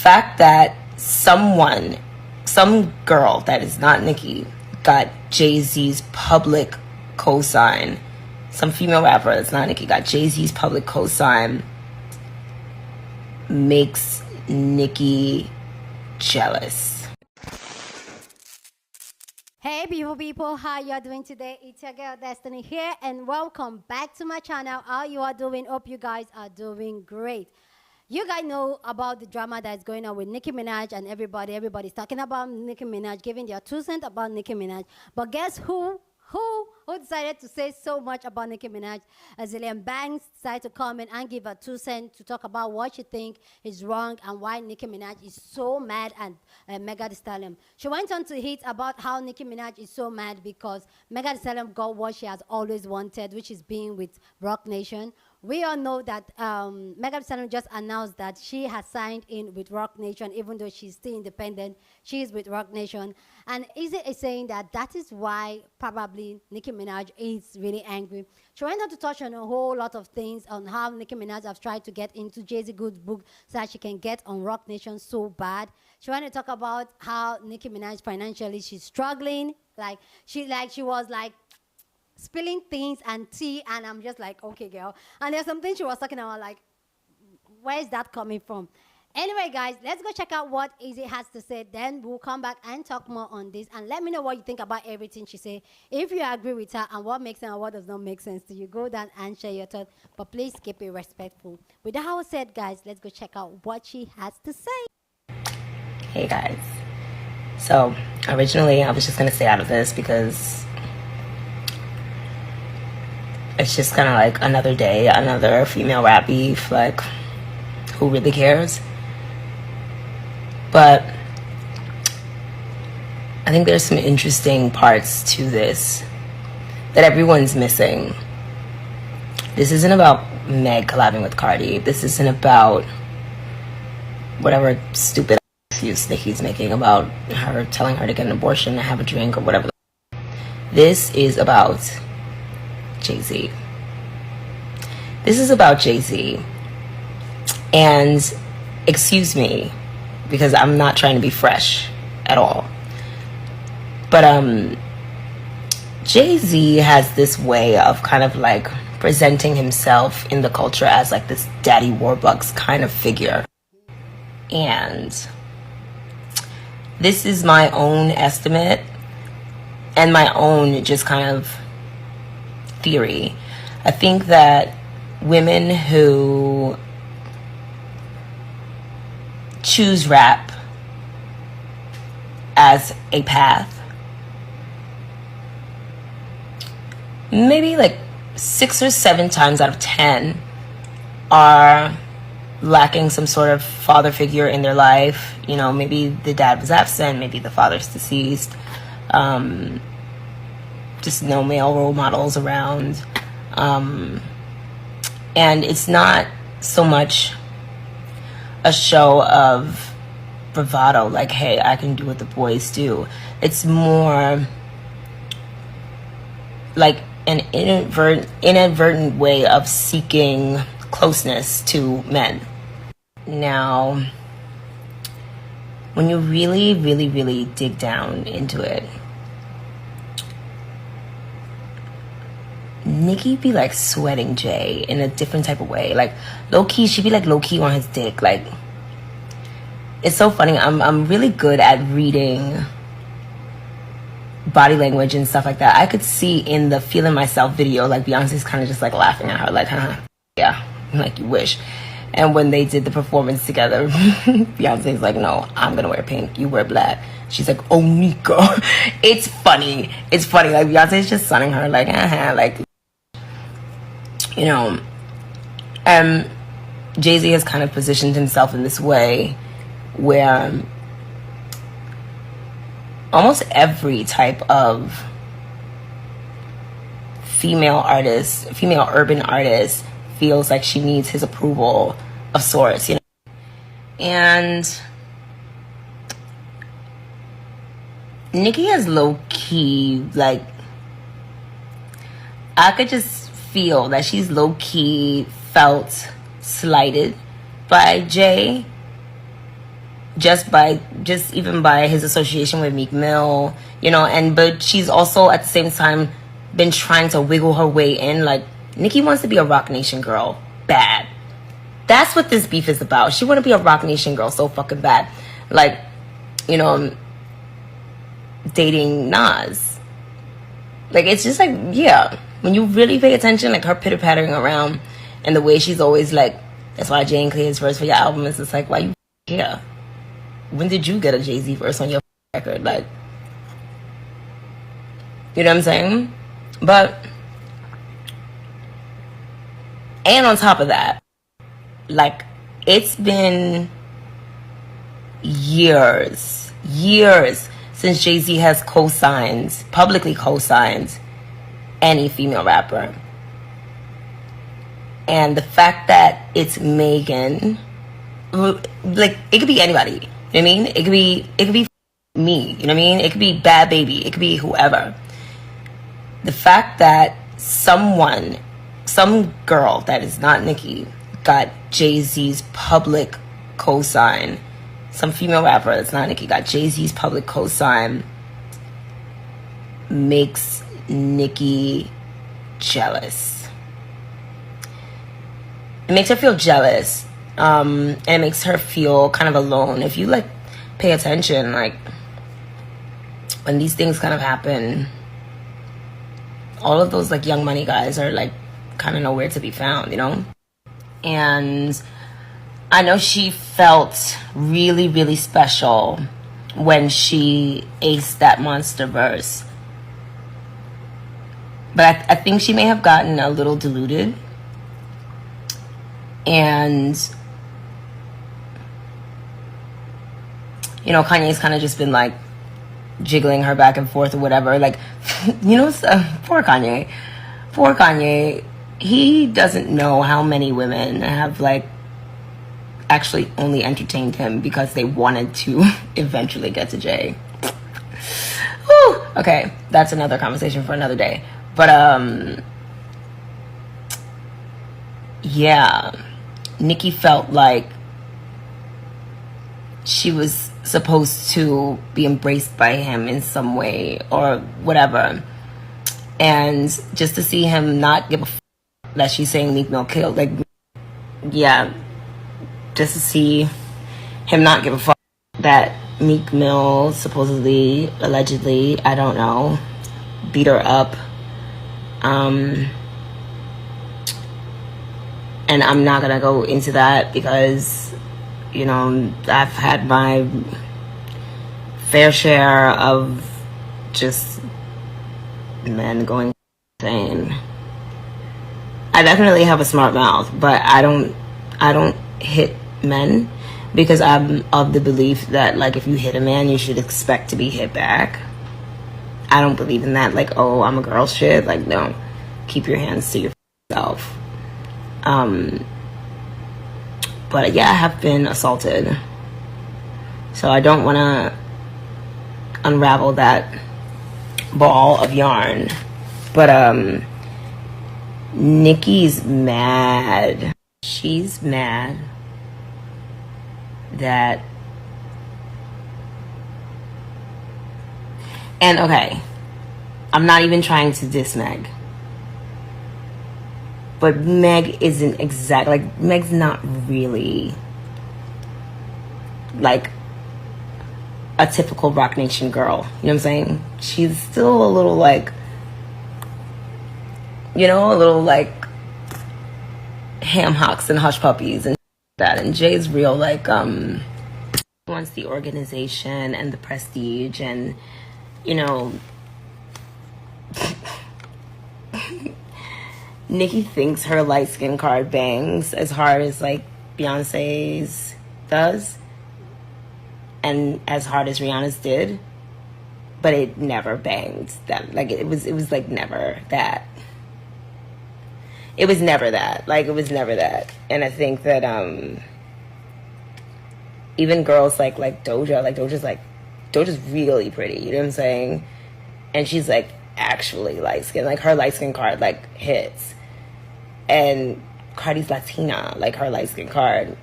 fact that some girl that is not Nicki, got Jay-Z's public cosign. Some female rapper that's not Nicki got Jay-Z's public cosign makes Nicki jealous. Hey beautiful people, how you are doing today? It's your girl Destiny here, and welcome back to my channel. How you are doing? Hope you guys are doing great. You guys know about the drama that's going on with Nicki Minaj, and everybody's talking about Nicki Minaj, giving their 2 cents about Nicki Minaj. But guess who decided to say so much about Nicki Minaj? Azealia Banks decided to comment and give her 2 cents to talk about what she think is wrong and why Nicki Minaj is so mad at Mega Thee Stallion. She went on to hit about how Nicki Minaj is so mad because Mega Thee Stallion got what she has always wanted, which is being with Roc Nation. We all know that Mega Thee Stallion just announced that she has signed in with Roc Nation, even though she's still independent. She is with Roc Nation. And Izzy is saying that is why probably Nicki Minaj is really angry. She went on to touch on a whole lot of things on how Nicki Minaj has tried to get into Jay-Z Good's book so that she can get on Roc Nation so bad. She wanted to talk about how Nicki Minaj financially, she's struggling. She was spilling things and tea, and I'm just like, okay, girl. And there's something she was talking about, like, where is that coming from? Anyway, guys, let's go check out what Izzy has to say. Then we'll come back and talk more on this. And let me know what you think about everything she said. If you agree with her and what makes sense and what does not make sense to you, go down and share your thoughts. But please keep it respectful. With that all said, guys, let's go check out what she has to say. Hey, guys. So, originally, I was just going to stay out of this because it's just kind of like another day, another female rap beef. Like, who really cares? But I think there's some interesting parts to this that everyone's missing. This isn't about Meg collabing with Cardi. This isn't about whatever stupid excuse Nicki's making about her telling her to get an abortion and have a drink or whatever. This is about Jay-Z. This is about Jay-Z. And excuse me, because I'm not trying to be fresh at all. But Jay-Z has this way of kind of like presenting himself in the culture as like this Daddy Warbucks kind of figure. And this is my own estimate and my own just kind of theory. I think that women who choose rap as a path, maybe like 6 or 7 times out of 10 are lacking some sort of father figure in their life. You know, maybe the dad was absent, maybe the father's deceased, just no male role models around. And it's not so much a show of bravado, like, hey, I can do what the boys do. It's more like an inadvertent way of seeking closeness to men. Now, when you really, really, really dig down into it, Nicki be like sweating Jay in a different type of way. Like low-key, she be like low-key on his dick. Like, it's so funny. I'm really good at reading body language and stuff like that. I could see in the Feeling Myself video, like Beyonce's kind of just like laughing at her, like, huh, yeah, like you wish. And when they did the performance together, Beyonce's like, no, I'm gonna wear pink, you wear black. She's like, oh, Nico. It's funny. It's funny. Like Beyonce's just sunning her, like, like, you know. Jay-Z has kind of positioned himself in this way where almost every type of female urban artist feels like she needs his approval of sorts, you know. And Nicki has low-key, like, I could just feel that she's low-key felt slighted by Jay just even by his association with Meek Mill, you know, but she's also at the same time been trying to wiggle her way in. Like, Nicki wants to be a Rock Nation girl bad. That's what this beef is about. She want to be a Rock Nation girl so fucking bad. Like, you know, dating Nas. Like, it's just like, yeah, when you really pay attention, like her pitter-pattering around and the way she's always like, that's why Jane Clear's verse for your album is just like, why you here? When did you get a Jay-Z verse on your record? Like, you know what I'm saying? But, and on top of that, like, it's been years since Jay-Z has publicly co-signed any female rapper. And the fact that it's Megan, like, it could be anybody, you know what I mean? It could be me, you know what I mean? It could be Bad Baby, it could be whoever. The fact that some girl that is not Nicki got Jay-Z's public cosign, some female rapper that's not Nicki got Jay-Z's public cosign, makes Nicki jealous. It makes her feel jealous, and it makes her feel kind of alone. If you, like, pay attention, like, when these things kind of happen, all of those, like, Young Money guys are, like, kind of nowhere to be found, you know? And I know she felt really, really special when she aced that monster verse. But I think she may have gotten a little deluded. And, you know, Kanye's kind of just been, like, jiggling her back and forth or whatever. Like, you know, poor Kanye. Poor Kanye. He doesn't know how many women have, like, actually only entertained him because they wanted to eventually get to Jay. Whew. Okay, that's another conversation for another day. But, yeah, Nicki felt like she was supposed to be embraced by him in some way or whatever. And just to see him not give a f*** that she's saying Meek Mill killed, like, yeah, just to see him not give a fuck that Meek Mill supposedly, allegedly, I don't know, beat her up. And I'm not gonna go into that because, you know, I've had my fair share of just men going insane. I definitely have a smart mouth, but I don't hit men because I'm of the belief that, like, if you hit a man, you should expect to be hit back. I don't believe in that, like, oh, I'm a girl shit. Like, no, keep your hands to yourself. But yeah, I have been assaulted, so I don't want to unravel that ball of yarn. But Nicki's mad. She's mad that, and okay, I'm not even trying to diss Meg, but Meg isn't like, Meg's not really like a typical Rock Nation girl. You know what I'm saying? She's still a little, like, you know, a little like ham hocks and hush puppies and that. And Jay's real, like, wants the organization and the prestige and, you know, Nicki thinks her light skin card bangs as hard as, like, Beyonce's does and as hard as Rihanna's did, but it never banged them. Like, it was like never that. It was never that. Like, it was never that. And I think that even girls like Doja's really pretty, you know what I'm saying? And she's, like, actually light skin. Like, her light skin card, like, hits. And Cardi's Latina, like, her light skin card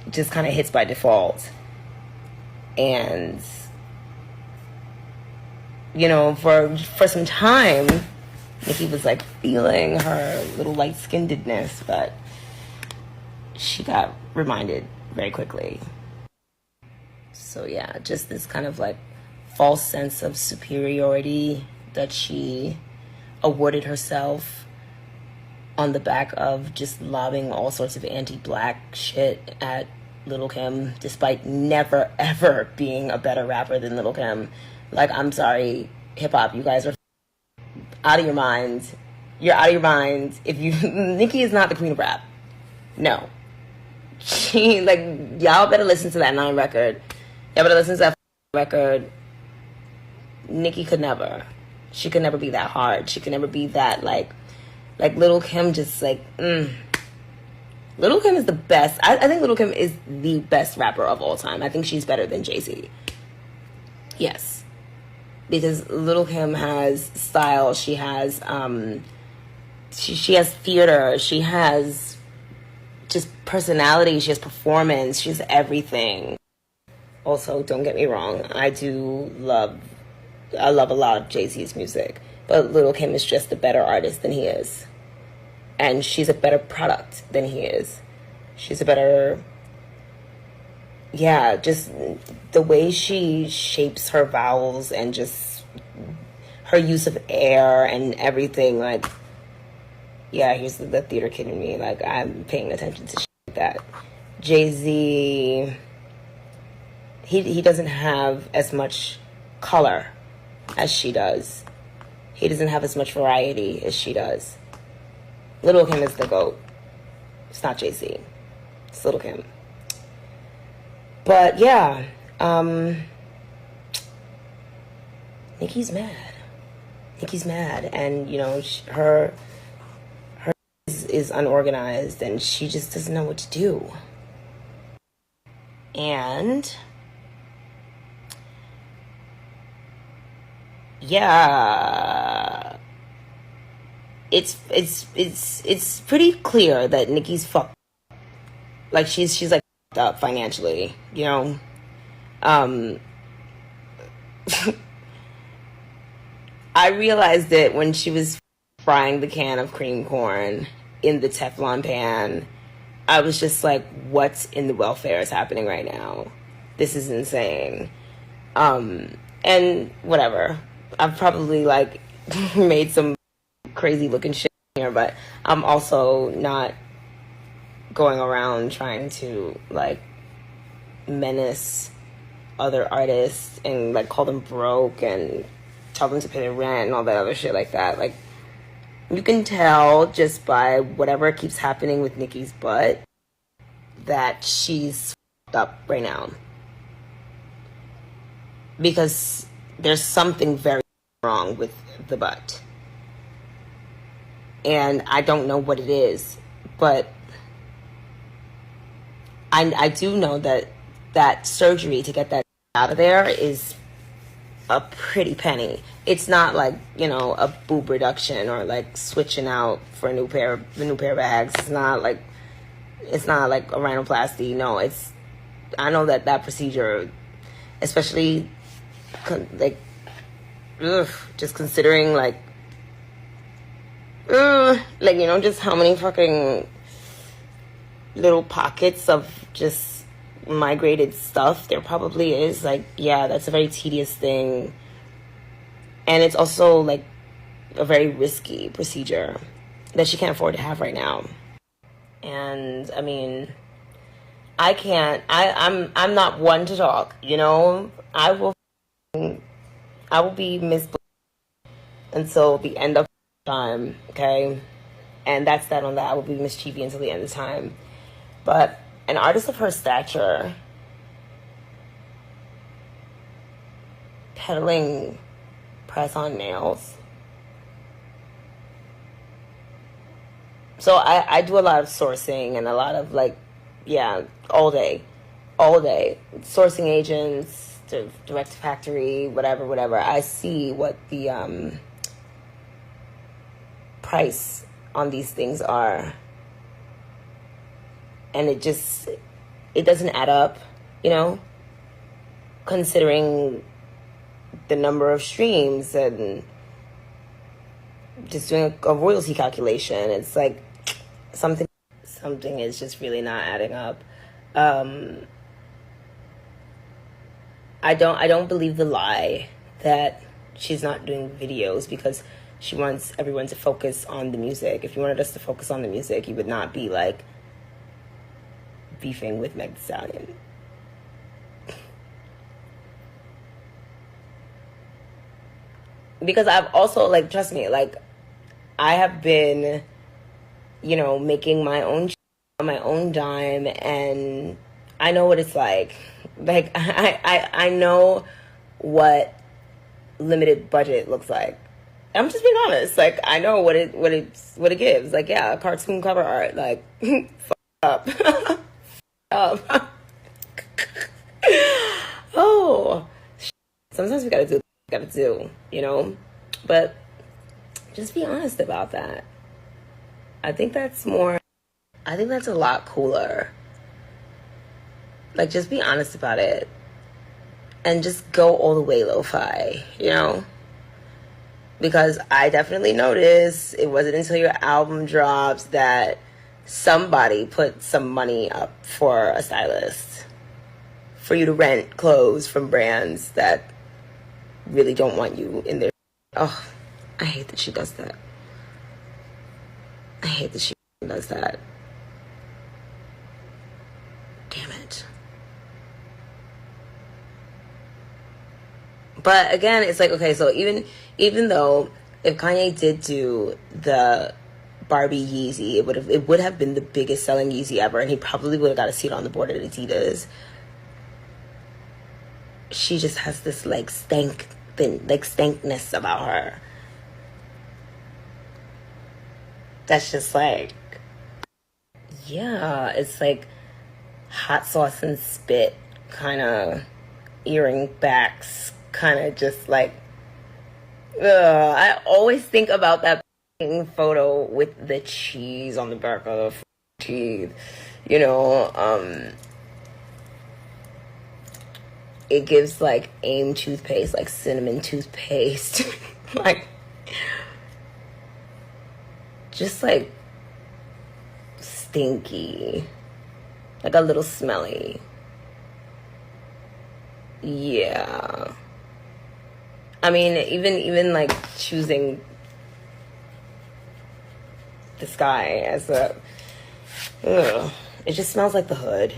just kind of hits by default. And, you know, for some time, Nicki was like feeling her little light-skinnedness, but she got reminded very quickly. So yeah, just this kind of like false sense of superiority that she awarded herself on the back of just lobbing all sorts of anti-black shit at Lil Kim, despite never ever being a better rapper than Lil Kim. Like, I'm sorry, hip-hop, you guys are out of your minds. You're out of your minds. If you Nicki is not the queen of rap. No. She, like, y'all better listen to that 9 record. Y'all better listen to that record. Nicki could never. She could never be that hard. She could never be that, like Lil Kim just, like, Lil Kim is the best. I think Lil Kim is the best rapper of all time. I think she's better than Jay-Z. Yes. Because Lil Kim has style. She has, she has theater. She has just personality. She has performance. She has everything. Also, don't get me wrong. I love a lot of Jay-Z's music. But Lil Kim is just a better artist than he is. And she's a better product than he is. She's a better... Yeah, just the way she shapes her vowels and just her use of air and everything. Like, yeah, here's the theater kid in me. Like, I'm paying attention to shit like that. Jay-Z... He doesn't have as much color as she does. He doesn't have as much variety as she does. Lil Kim is the GOAT. It's not Jay-Z. It's Lil Kim. But yeah, Nicki's mad. Nicki's mad, and you know her is unorganized, and she just doesn't know what to do. And yeah, it's pretty clear that Nicki's fucked. Like she's like fucked up financially, you know. I realized it when she was frying the can of cream corn in the Teflon pan. I was just like, what in the welfare is happening right now? This is insane. And whatever. I've probably like made some crazy looking shit here, but I'm also not going around trying to like menace other artists and like call them broke and tell them to pay their rent and all that other shit like that. Like, you can tell just by whatever keeps happening with Nicki's butt that she's fucked up right now. Because there's something very wrong with the butt. And I don't know what it is, but I do know that surgery to get that out of there is a pretty penny. It's not like, you know, a boob reduction or like switching out for a new pair of bags. It's not like a rhinoplasty. No, I know that procedure, especially like, just considering like, you know, just how many fucking little pockets of just migrated stuff there probably is. Like, yeah, that's a very tedious thing. And it's also like a very risky procedure that she can't afford to have right now. And I mean, I'm not one to talk, you know. I will be Miss until the end of time, okay? And that's that on that. I will be Miss Chibi until the end of time. But an artist of her stature peddling press-on nails. So I do a lot of sourcing and a lot of like, yeah, all day. Sourcing agents, to direct to factory, whatever. I see what the price on these things are. And it doesn't add up, you know? considering the number of streams and just doing a royalty calculation. It's like something is just really not adding up. I don't believe the lie that she's not doing videos because she wants everyone to focus on the music. If you wanted us to focus on the music, you would not be like beefing with Meg Thee Stallion. Because I've also, like, trust me, like, I have been, you know, making my own on my own dime, and I know what it's like. Like, I know what limited budget looks like. I'm just being honest. Like, I know what it gives. Like, yeah, cartoon cover art. Like, up, up. Oh, sometimes we gotta do what we gotta do, you know. But just be honest about that. I think that's a lot cooler. Like, just be honest about it. And just go all the way lo-fi, you know? Because I definitely noticed it wasn't until your album drops that somebody put some money up for a stylist. For you to rent clothes from brands that really don't want you in their... Oh, I hate that she does that. I hate that she does that. Damn it. But again, it's like, okay, so even though if Kanye did do the Barbie Yeezy, it would have been the biggest selling Yeezy ever, and he probably would have got a seat on the board at Adidas. She just has this like stankness about her. That's just like, yeah, it's like hot sauce and spit kind of earring backs, kind of just like, I always think about that photo with the cheese on the back of the teeth, you know. It gives like AIM toothpaste, like cinnamon toothpaste, like just like stinky, like a little smelly. Yeah. I mean, even like choosing this guy as a, it just smells like the hood.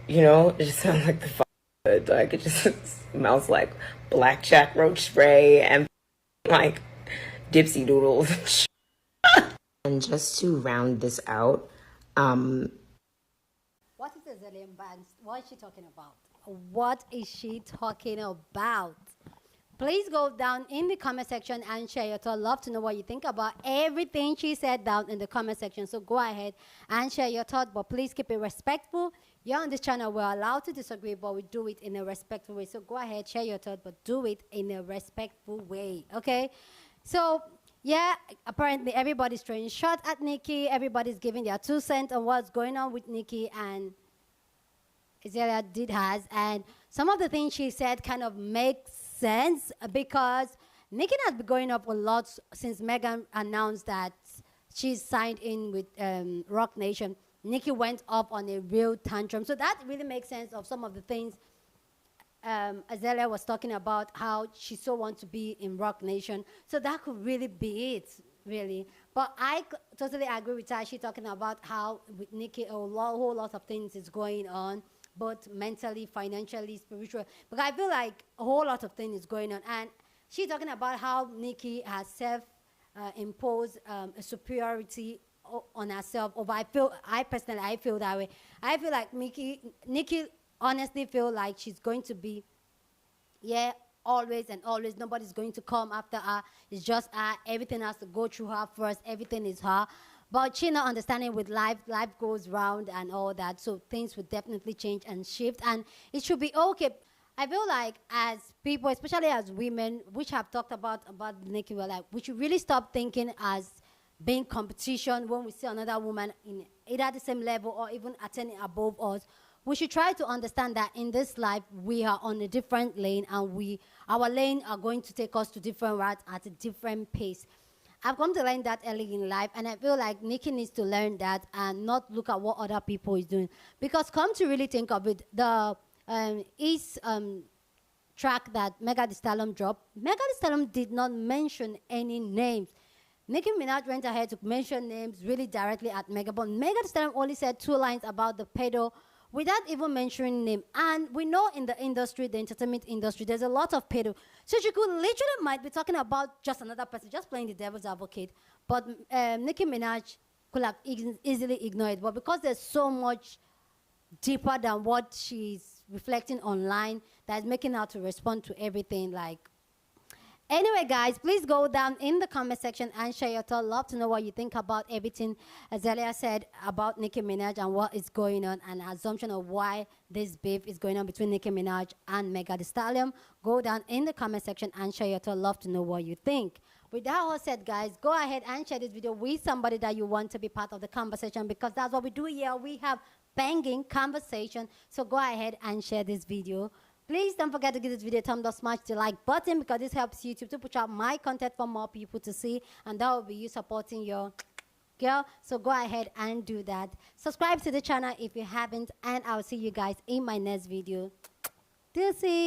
You know, it just smells like the hood. Like, it just smells like blackjack roach spray and like dipsy doodles. And just to round this out, What is Azealia Banks? What is she talking about? What is she talking about? Please go down in the comment section and share your thoughts. Love to know what you think about everything she said down in the comment section. So go ahead and share your thoughts, but please keep it respectful. You're on this channel. We're allowed to disagree, but we do it in a respectful way. So go ahead, share your thoughts, but do it in a respectful way, okay? So, yeah, apparently everybody's throwing shots at Nicki. Everybody's giving their 2 cents on what's going on with Nicki, and Azealia did has. And some of the things she said kind of makes sense because Nicki has been going up a lot since Megan announced that she's signed in with Rock Nation. Nicki went up on a real tantrum. So that really makes sense of some of the things Azealia was talking about, how she so wants to be in Rock Nation. So that could really be it, really. But I totally agree with her. She's talking about how with Nicki a whole lot of things is going on, both mentally, financially, spiritual. But I feel like a whole lot of things is going on. And she's talking about how Nicki has self-imposed a superiority on herself. I personally feel that way. I feel like Nicki honestly feel like she's going to be, yeah, always and always. Nobody's going to come after her. It's just her. Everything has to go through her first. Everything is her. But she not understanding with life goes round and all that. So things would definitely change and shift. And it should be okay. I feel like as people, especially as women, which have talked about Nicki, we should really stop thinking as being competition when we see another woman in either the same level or even attending above us. we should try to understand that in this life we are on a different lane, and our lane are going to take us to different routes at a different pace. I've come to learn that early in life, and I feel like Nicki needs to learn that and not look at what other people is doing. Because come to really think of it, the East track that Mega the Stallion dropped, Mega the Stallion did not mention any names. Nicki Minaj went ahead to mention names really directly at Mega, but Mega the Stallion only said 2 lines about the pedo without even mentioning name. And we know in the industry, the entertainment industry, there's a lot of pedo. So she could literally might be talking about just another person, just playing the devil's advocate. But Nicki Minaj could have easily ignored it. But because there's so much deeper than what she's reflecting online, that is making her to respond to everything. Like, anyway, guys, please go down in the comment section and share your thoughts. Love to know what you think about everything Azealia said about Nicki Minaj and what is going on, and assumption of why this beef is going on between Nicki Minaj and Mega the Stallion. Go down in the comment section and share your thoughts. Love to know what you think. With that all said, guys, go ahead and share this video with somebody that you want to be part of the conversation, because that's what we do here. We have banging conversation. So go ahead and share this video. Please don't forget to give this video a thumbs up, smash the like button, because this helps YouTube to push out my content for more people to see, and that will be you supporting your girl. So go ahead and do that. Subscribe to the channel if you haven't, and I'll see you guys in my next video. Deuces.